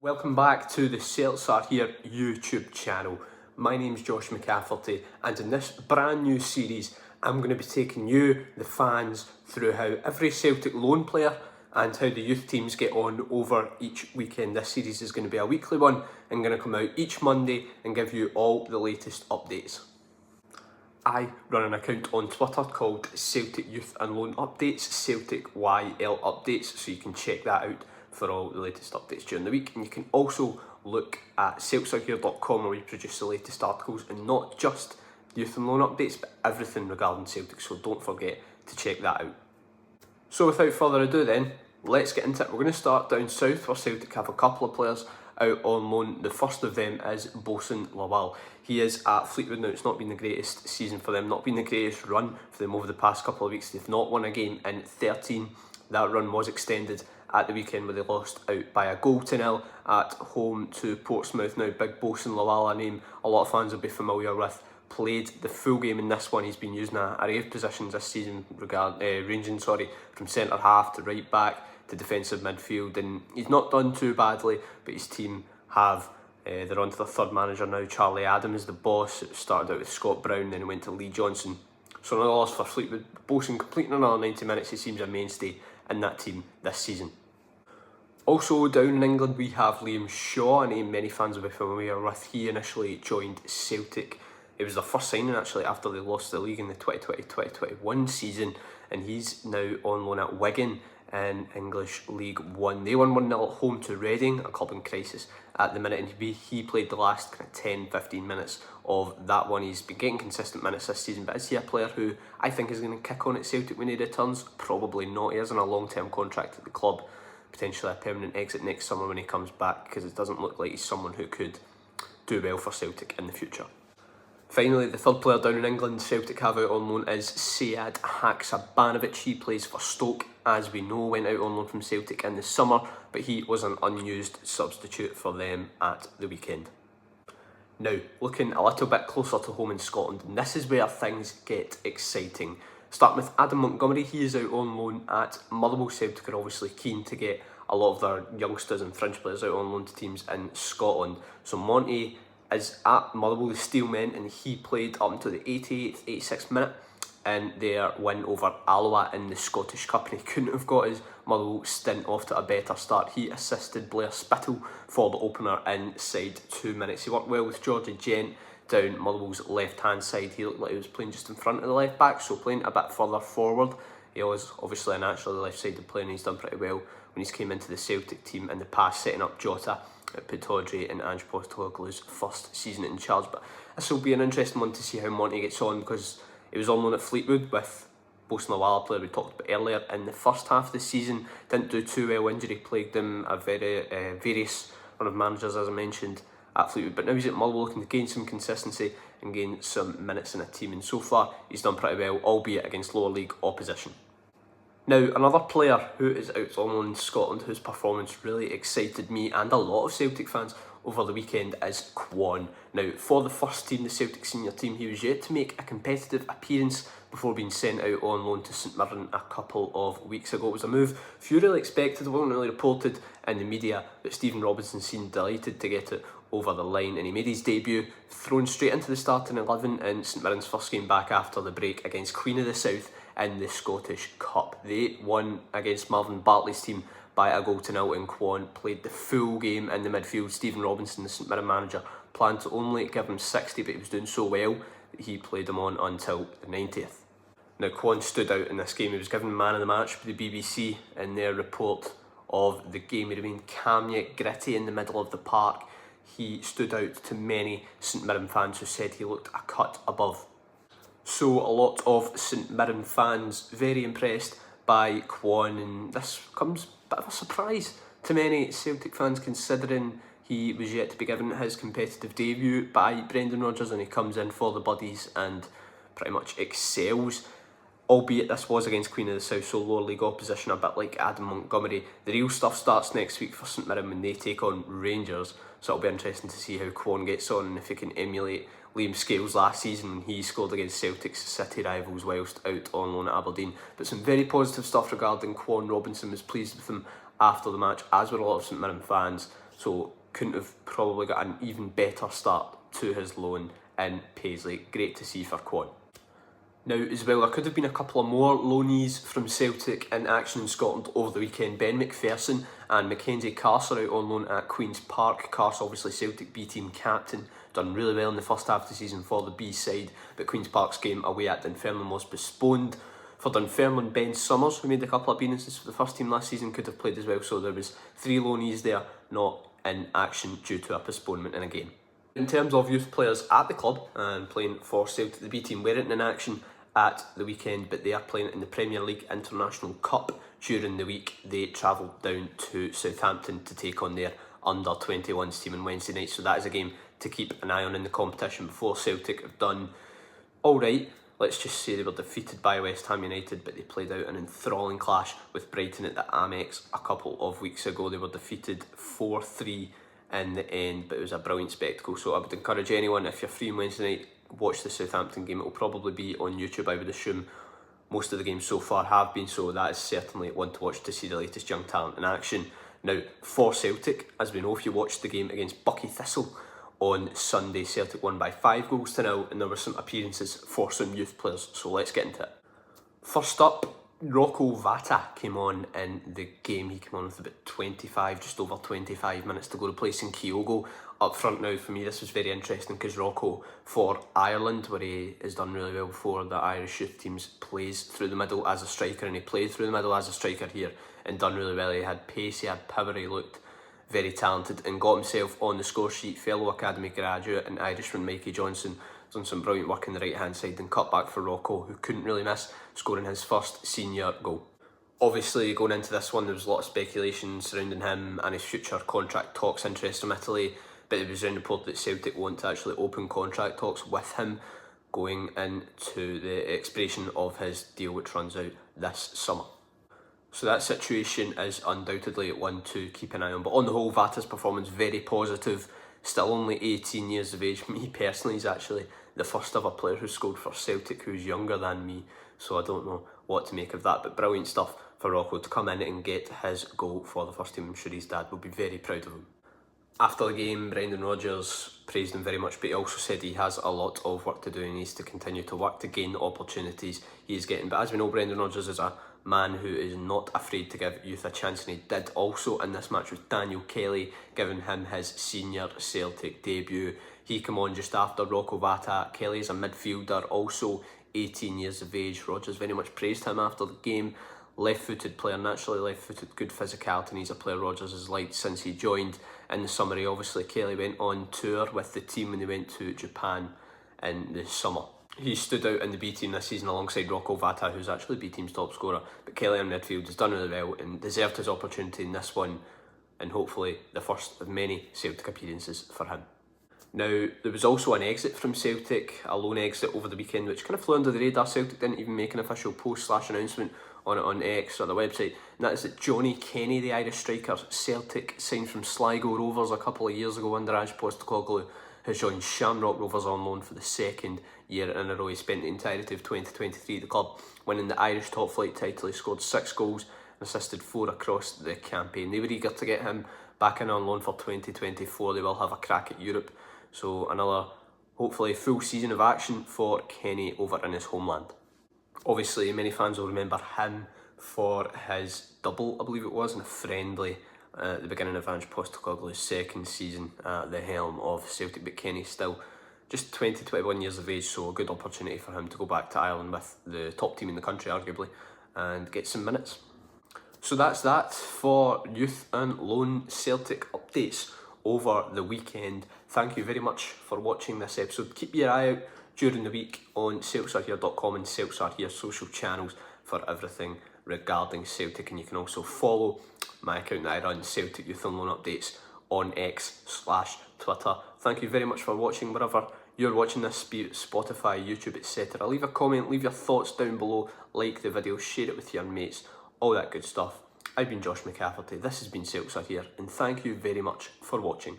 Welcome back to the Celtsarehere YouTube channel. My name's Josh McCafferty, and in this brand new series I'm going to be taking you, the fans, through how every Celtic loan player and how the youth teams get on over each weekend. This series is going to be a weekly one and going to come out each Monday and give you all the latest updates. I run an account on Twitter called Celtic Youth and Loan Updates, Celtic YL Updates, so you can check that out for all the latest updates during the week. And you can also look at Celtsarehere.com where we produce the latest articles, and not just youth and loan updates, but everything regarding Celtic, so don't forget to check that out. So without further ado then, let's get into it. We're going to start down south where Celtic have a couple of players out on loan. The first of them is bosun Lawal. He is at Fleetwood now. It's not been the greatest season for them, not been the greatest run for them over the past couple of weeks. They've not won a game in 13. That run was extended at the weekend where they lost out by a goal to nil at home to Portsmouth. Now, big bosun Lawal, a name a lot of fans will be familiar with, played the full game in this one. He's been using an array of positions this season, ranging from centre half to right back to defensive midfield, and he's not done too badly. But his team have they're on to their third manager now. Charlie Adam is the boss. It started out with Scott Brown, then it went to Lee Johnson. So another loss for Fleetwood. Bosun completing another 90 minutes. He seems a mainstay in that team this season. Also down in England we have Liam Shaw, a name many fans will be familiar with. He initially joined Celtic. It was their first signing actually after they lost the league in the 2020-2021 season, and he's now on loan at Wigan in English League One. They won 1-0 at home to Reading, a club in crisis at the minute, and he played the last kind of 10-15 minutes of that one. He's been getting consistent minutes this season, but is he a player who I think is going to kick on at Celtic when he returns? Probably not. He is on a long-term contract at the club, potentially a permanent exit next summer when he comes back, because it doesn't look like he's someone who could do well for Celtic in the future. Finally, the third player down in England Celtic have out on loan is Sead Haksabanovic. He plays for Stoke, as we know, went out on loan from Celtic in the summer, but he was an unused substitute for them at the weekend. Now, looking a little bit closer to home in Scotland, and this is where things get exciting. Starting with Adam Montgomery, he is out on loan at Motherwell. Celtic are obviously keen to get a lot of their youngsters and fringe players out on loan to teams in Scotland. So Monty is at Motherwell, the Steelmen, and he played up until the 88th, 86th minute in their win over Alloa in the Scottish Cup, and he couldn't have got his Motherwell stint off to a better start. He assisted Blair Spittle for the opener inside 2 minutes. He worked well with Georgie Gent down Motherwell's left-hand side. He looked like he was playing just in front of the left-back, so playing a bit further forward. He was obviously a naturally left-sided player, and he's done pretty well when he's came into the Celtic team in the past, setting up Jota, Pittodrie and Ange Postecoglou's first season in charge. But this will be an interesting one to see how Monty gets on, because he was on loan at Fleetwood with bosun Lawal, player we talked about earlier, in the first half of the season. Didn't do too well, injury plagued him, a various run of managers as I mentioned at Fleetwood, but now he's at Motherwell looking to gain some consistency and gain some minutes in a team, and so far he's done pretty well, albeit against lower league opposition. Now, another player who is out on loan in Scotland whose performance really excited me and a lot of Celtic fans over the weekend is Kwon. Now, for the first team, the Celtic senior team, he was yet to make a competitive appearance before being sent out on loan to St Mirren a couple of weeks ago. It was a move few really expected. It wasn't really reported in the media, but Stephen Robinson seemed delighted to get it over the line, and he made his debut, thrown straight into the starting 11 in St Mirren's first game back after the break against Queen of the South in the Scottish Cup. They won against Marvin Bartley's team by a goal to nil, and Kwon played the full game in the midfield. Stephen Robinson, the St Mirren manager, planned to only give him 60, but he was doing so well that he played him on until the 90th. Now, Kwon stood out in this game. He was given man of the match by the BBC in their report of the game. He remained calm yet gritty in the middle of the park. He stood out to many St Mirren fans who said he looked a cut above. So a lot of St Mirren fans very impressed by Kwon, and this comes a bit of a surprise to many Celtic fans, considering he was yet to be given his competitive debut by Brendan Rodgers, and he comes in for the Buddies and pretty much excels. Albeit this was against Queen of the South, so lower league opposition, a bit like Adam Montgomery. The real stuff starts next week for St Mirren when they take on Rangers, so it'll be interesting to see how Kwon gets on and if he can emulate Liam Scales last season when he scored against Celtic's City rivals whilst out on loan at Aberdeen. But some very positive stuff regarding Kwon. Robinson was pleased with him after the match, as were a lot of St Mirren fans. so couldn't have probably got an even better start to his loan in Paisley. Great to see for Kwon. Now, as well, there could have been a couple of more loanees from Celtic in action in Scotland over the weekend. Ben McPherson and Mackenzie Carse are out on loan at Queen's Park. Carse, obviously Celtic B team captain, done really well in the first half of the season for the B side, but Queen's Park's game away at Dunfermline was postponed. For Dunfermline, Ben Summers, who made a couple of appearances for the first team last season, could have played as well, so there was 3 loanees there not in action due to a postponement in a game. In terms of youth players at the club and playing for Celtic, the B team weren't in action at the weekend, but they are playing in the Premier League International Cup during the week. They travelled down to Southampton to take on their under-21s team on Wednesday night, so that is a game to keep an eye on in the competition. Before Celtic have done alright, let's just say they were defeated by West Ham United, but they played out an enthralling clash with Brighton at the Amex a couple of weeks ago. They were defeated 4-3 in the end, but it was a brilliant spectacle. So I would encourage anyone, if you're free on Wednesday night, watch the Southampton game. It will probably be on YouTube, I would assume. Most of the games so far have been, so that is certainly one to watch to see the latest young talent in action. Now, for Celtic, as we know, if you watched the game against Buckie Thistle on Sunday, Celtic won by 5-0, and there were some appearances for some youth players, so let's get into it. First up, Rocco Vata came on in the game. He came on with about 25, just over 25 minutes to go, replacing Kyogo up front. Now, for me, this was very interesting because Rocco, for Ireland, where he has done really well before the Irish youth teams, plays through the middle as a striker, and he played through the middle as a striker here and done really well. He had pace, he had power, he looked very talented and got himself on the score sheet. Fellow academy graduate and Irishman Mikey Johnson done some brilliant work in the right hand side and cut back for Rocco, who couldn't really miss, scoring his first senior goal. Obviously, going into this one, there was a lot of speculation surrounding him and his future contract talks, interest from Italy, but it was then reported that Celtic want to actually open contract talks with him going into the expiration of his deal, which runs out this summer. So that situation is undoubtedly one to keep an eye on. But on the whole, Vata's performance very positive. Still only 18 years of age. Me personally, he's actually the first ever player who scored for Celtic who's younger than me. So I don't know what to make of that. But brilliant stuff for Rocco to come in and get his goal for the first team. I'm sure his dad will be very proud of him. After the game, Brendan Rodgers praised him very much, but he also said he has a lot of work to do and needs to continue to work to gain the opportunities he is getting. But as we know, Brendan Rodgers is a man who is not afraid to give youth a chance, and he did also in this match with Daniel Kelly, giving him his senior Celtic debut. He came on just after Rocco Vata. Kelly is a midfielder, also 18 years of age. Rodgers very much praised him after the game. Left-footed player, naturally left-footed, good physicality, and he's a player Rodgers has liked since he joined in the summer. Obviously, Kelly went on tour with the team when they went to Japan in the summer. He stood out in the B team this season alongside Rocco Vata, who's actually B team's top scorer. But Kelly in midfield has done really well and deserved his opportunity in this one, and hopefully the first of many Celtic appearances for him. Now, there was also an exit from Celtic, a loan exit over the weekend, which kind of flew under the radar. Celtic didn't even make an official post/announcement on it on X or the website, and that is that Johnny Kenny, the Irish striker Celtic signed from Sligo Rovers a couple of years ago under Ange Postecoglou, has joined Shamrock Rovers on loan for the second year in a row. He spent the entirety of 2023 at the club, winning the Irish top flight title. He scored 6 goals and assisted 4 across the campaign. They were eager to get him back in on loan for 2024. They will have a crack at Europe, so another hopefully full season of action for Kenny over in his homeland. Obviously, many fans will remember him for his double, I believe it was, in a friendly at the beginning of Ange Postecoglou's second season at the helm of Celtic. But Kenny's still just 20, 21 years of age, so a good opportunity for him to go back to Ireland with the top team in the country, arguably, and get some minutes. So that's that for youth and loan Celtic updates over the weekend. Thank you very much for watching this episode. Keep your eye out during the week on Celtsarehere.com and Celtsarehere social channels for everything regarding Celtic, and you can also follow my account that I run, Celtic Youth and Loan Updates, on X/Twitter. Thank you very much for watching wherever you're watching this, be it Spotify, YouTube, etc. Leave a comment, leave your thoughts down below, like the video, share it with your mates, all that good stuff. I've been Josh McCafferty, this has been Celtsarehere, and thank you very much for watching.